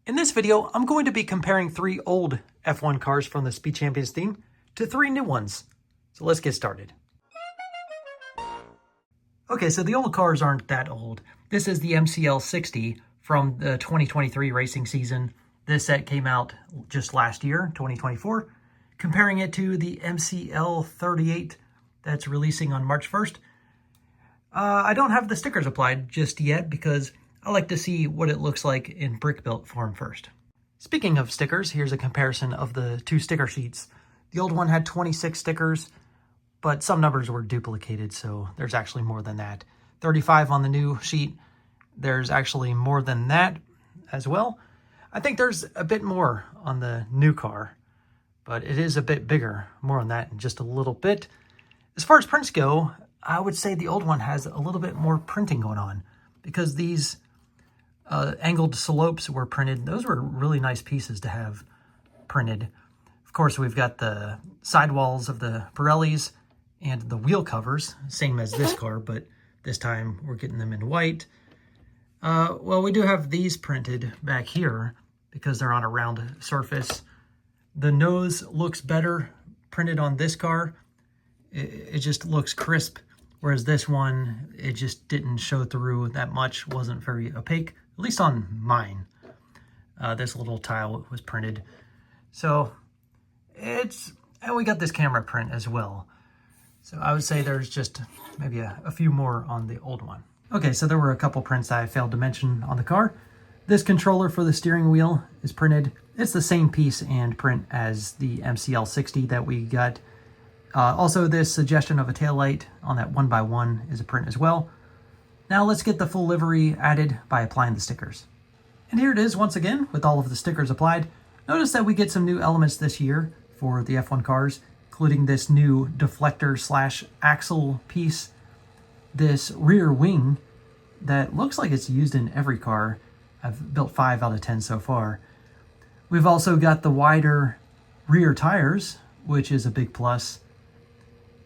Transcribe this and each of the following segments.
In this video, I'm going to be comparing 3 old F1 cars from the Speed Champions team to 3 new ones. So let's get started. Okay, so the old cars aren't that old. This is the MCL60 from the 2023 racing season. This set came out just last year, 2024. Comparing it to the MCL38 that's releasing on March 1st. I don't have the stickers applied just yet because I like to see what it looks like in brick-built form first. Speaking of stickers, here's a comparison of the 2 sticker sheets. The old one had 26 stickers, but some numbers were duplicated, so there's actually more than that. 35 on the new sheet. There's actually more than that as well. I think there's a bit more on the new car, but it is a bit bigger. More on that in just a little bit. As far as prints go, I would say the old one has a little bit more printing going on because these angled slopes were printed. Those were really nice pieces to have printed. Of course, we've got the sidewalls of the Pirellis and the wheel covers, same as this car, but this time we're getting them in white. Well, we do have these printed back here because they're on a round surface. The nose looks better printed on this car. It just looks crisp, whereas this one, it just didn't show through that much, wasn't very opaque, at least on mine. This little tile was printed. So and we got this camera print as well. So I would say there's just maybe a few more on the old one. Okay, so there were a couple prints that I failed to mention on the car. This controller for the steering wheel is printed. It's the same piece and print as the MCL60 that we got. Also, this suggestion of a taillight on that 1x1 is a print as well. Now let's get the full livery added by applying the stickers. And here it is once again with all of the stickers applied. Notice that we get some new elements this year for the F1 cars, including this new deflector / axle piece, this rear wing that looks like it's used in every car. I've built 5 out of 10 so far. We've also got the wider rear tires, which is a big plus.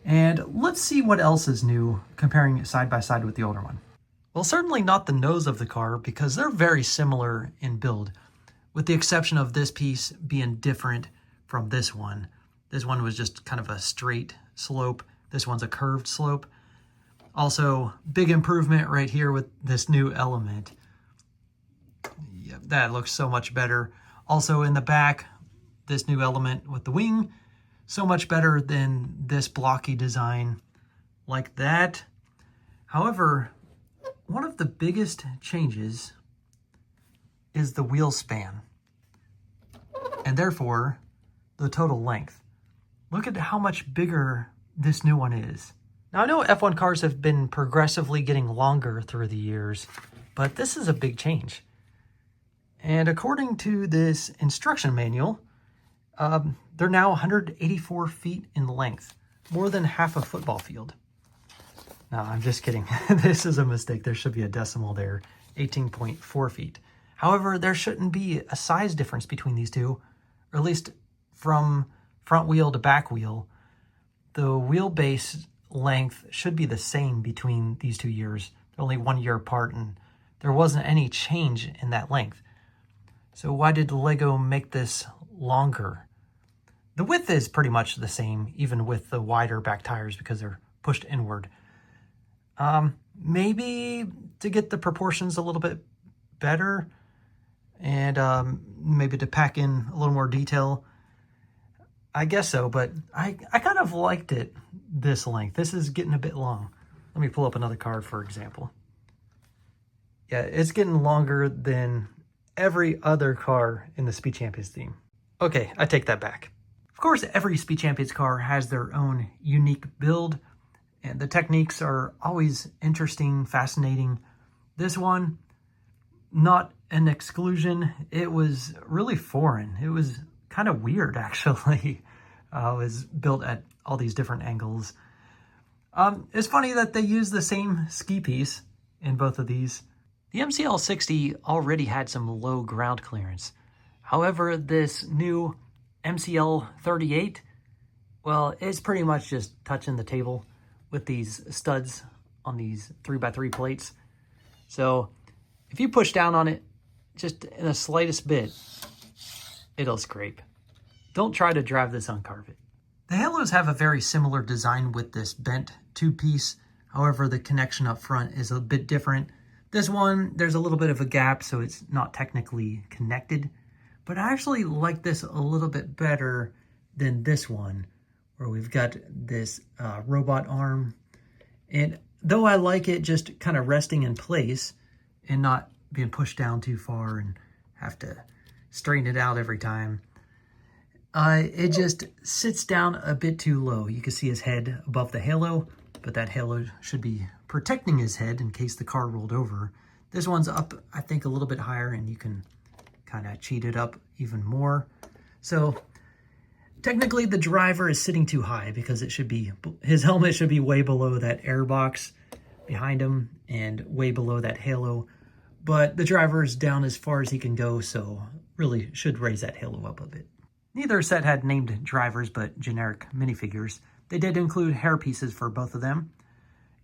And let's see what else is new comparing it side by side with the older one. Well, certainly not the nose of the car because they're very similar in build, with the exception of this piece being different from this one. This one was just kind of a straight slope. This one's a curved slope. Also, big improvement right here with this new element. Yeah, that looks so much better. Also in the back, this new element with the wing, so much better than this blocky design like that. However, one of the biggest changes is the wheel span, and therefore the total length. Look at how much bigger this new one is. Now, I know F1 cars have been progressively getting longer through the years, but this is a big change. And according to this instruction manual, they're now 184 feet in length, more than half a football field. No, I'm just kidding. This is a mistake. There should be a decimal there, 18.4 feet. However, there shouldn't be a size difference between these two, or at least from front wheel to back wheel. The wheelbase length should be the same between these 2 years. They're only 1 year apart, and there wasn't any change in that length. So why did Lego make this longer? The width is pretty much the same, even with the wider back tires because they're pushed inward. Maybe to get the proportions a little bit better and maybe to pack in a little more detail. I guess so, but I kind of liked it this length. This is getting a bit long. Let me pull up another car, for example. Yeah, it's getting longer than every other car in the Speed Champions theme. Okay, I take that back. Of course, every Speed Champions car has their own unique build, and the techniques are always interesting, fascinating. This one, not an exclusion. It was really foreign. It was kind of weird, actually. It was built at all these different angles. It's funny that they use the same ski piece in both of these. The MCL60 already had some low ground clearance. However, this new MCL38, well, it's pretty much just touching the table with these studs on these 3x3 plates. So if you push down on it, just in the slightest bit, it'll scrape. Don't try to drive this on carpet. The halos have a very similar design with this bent two-piece. However, the connection up front is a bit different. This one, there's a little bit of a gap, so it's not technically connected. But I actually like this a little bit better than this one, where we've got this robot arm. And though I like it just kind of resting in place and not being pushed down too far and have to straighten it out every time, it just sits down a bit too low. You can see his head above the halo, but that halo should be protecting his head in case the car rolled over. This one's up, I think, a little bit higher, and you can kind of cheat it up even more. So technically the driver is sitting too high because it should be, his helmet should be way below that air box behind him and way below that halo. But the driver is down as far as he can go, so really should raise that halo up a bit. Neither set had named drivers, but generic minifigures. They did include hair pieces for both of them,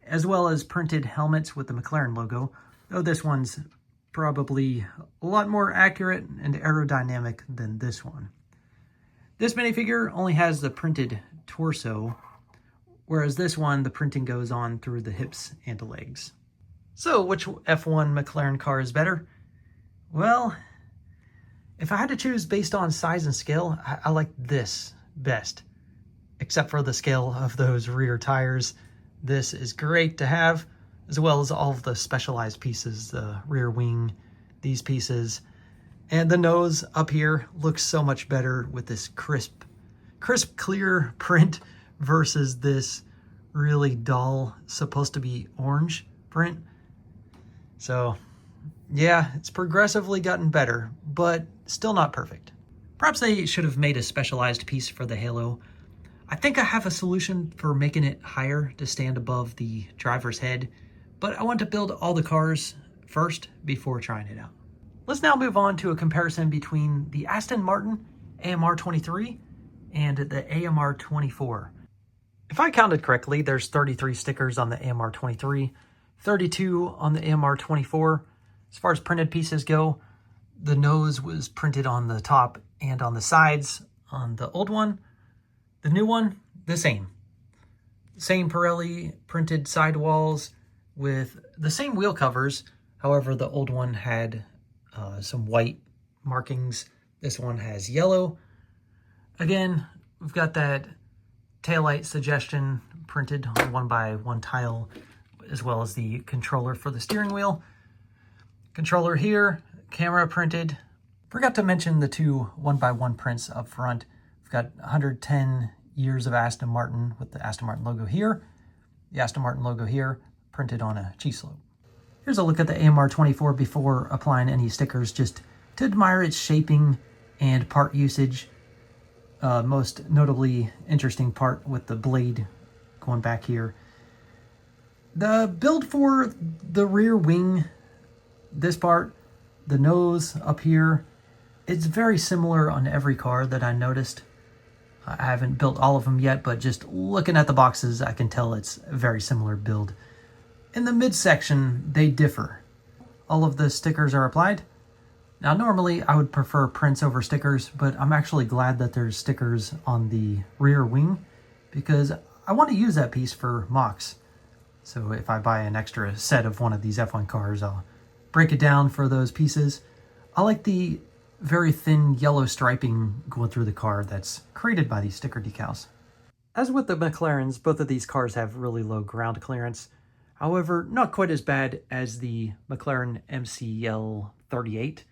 as well as printed helmets with the McLaren logo, though this one's probably a lot more accurate and aerodynamic than this one. This minifigure only has the printed torso, whereas this one, the printing goes on through the hips and legs. So, which F1 McLaren car is better? Well, if I had to choose based on size and scale, I like this best. Except for the scale of those rear tires. This is great to have, as well as all of the specialized pieces, the rear wing, these pieces. And the nose up here looks so much better with this crisp, clear print versus this really dull, supposed to be orange print. So, yeah, it's progressively gotten better, but still not perfect. Perhaps they should have made a specialized piece for the halo. I think I have a solution for making it higher to stand above the driver's head, but I want to build all the cars first before trying it out. Let's now move on to a comparison between the Aston Martin AMR 23 and the AMR 24. If I counted correctly, there's 33 stickers on the AMR 23, 32 on the AMR 24. As far as printed pieces go, the nose was printed on the top and on the sides on the old one. The new one, the same. Same Pirelli printed sidewalls with the same wheel covers. However, the old one had some white markings. This one has yellow. Again, we've got that taillight suggestion printed on 1x1 tile, as well as the controller for the steering wheel. Controller here, camera printed. Forgot to mention the two 1x1 prints up front. We've got 110 years of Aston Martin with the Aston Martin logo here, the Aston Martin logo here, printed on a G-slope. Here's a look at the AMR 24 before applying any stickers, just to admire its shaping and part usage. Most notably interesting part with the blade going back here. The build for the rear wing, this part, the nose up here, it's very similar on every car that I noticed. I haven't built all of them yet, but just looking at the boxes, I can tell it's a very similar build. In the midsection, they differ. All of the stickers are applied. Now, normally I would prefer prints over stickers, but I'm actually glad that there's stickers on the rear wing because I want to use that piece for mocks. So if I buy an extra set of one of these F1 cars, I'll break it down for those pieces. I like the very thin yellow striping going through the car that's created by these sticker decals. As with the McLarens, both of these cars have really low ground clearance. However, not quite as bad as the McLaren MCL 38,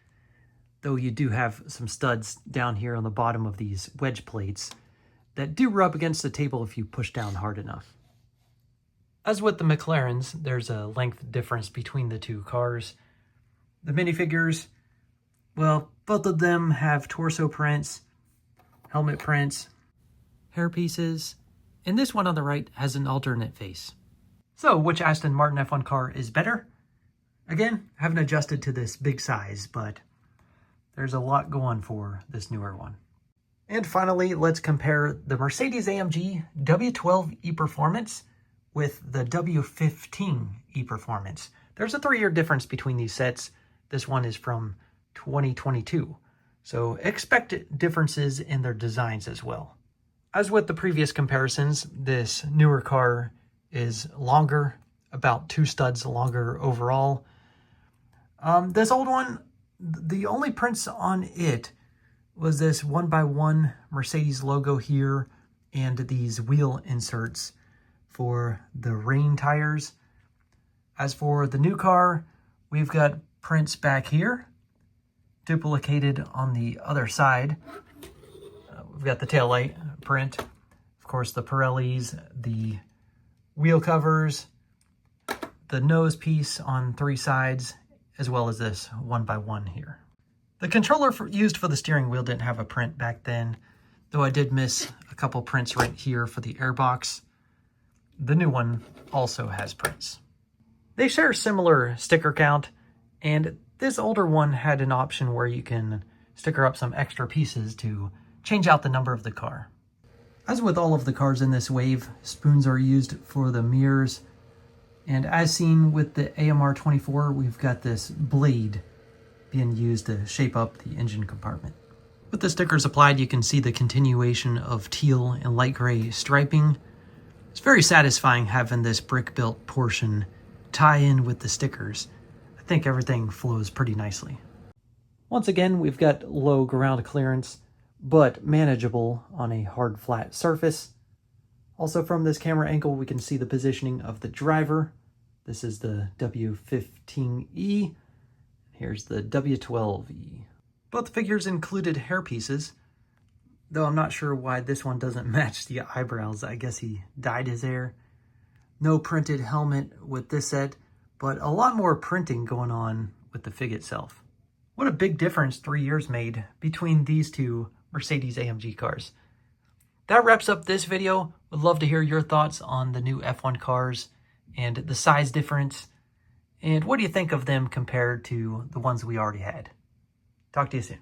though you do have some studs down here on the bottom of these wedge plates that do rub against the table if you push down hard enough. As with the McLarens, there's a length difference between the two cars. The minifigures, well, both of them have torso prints, helmet prints, hair pieces, and this one on the right has an alternate face. So, which Aston Martin F1 car is better? Again, I haven't adjusted to this big size, but there's a lot going for this newer one. And finally, let's compare the Mercedes-AMG W12 E-Performance with the W15 E-Performance. There's a 3-year difference between these sets. This one is from 2022. So expect differences in their designs as well. As with the previous comparisons, this newer car is longer, about 2 studs longer overall. This old one, the only prints on it was this 1x1 Mercedes logo here and these wheel inserts for the rain tires. As for the new car, we've got prints back here, duplicated on the other side. We've got the taillight print, of course the Pirellis, the wheel covers, the nose piece on 3 sides, as well as this 1x1 here. The controller used for the steering wheel didn't have a print back then, though I did miss a couple prints right here for the airbox. The new one also has prints. They share a similar sticker count, and this older one had an option where you can sticker up some extra pieces to change out the number of the car. As with all of the cars in this wave, spoons are used for the mirrors, and as seen with the AMR 24, we've got this blade being used to shape up the engine compartment. With the stickers applied, you can see the continuation of teal and light gray striping. It's very satisfying having this brick-built portion tie in with the stickers. I think everything flows pretty nicely. Once again, we've got low ground clearance, but manageable on a hard flat surface. Also from this camera angle, we can see the positioning of the driver. This is the W15E. Here's the W12E. Both figures included hair pieces, though I'm not sure why this one doesn't match the eyebrows. I guess he dyed his hair. No printed helmet with this set, but a lot more printing going on with the fig itself. What a big difference 3 years made between these two Mercedes-AMG cars. That wraps up this video. Would love to hear your thoughts on the new F1 cars and the size difference. And what do you think of them compared to the ones we already had? Talk to you soon.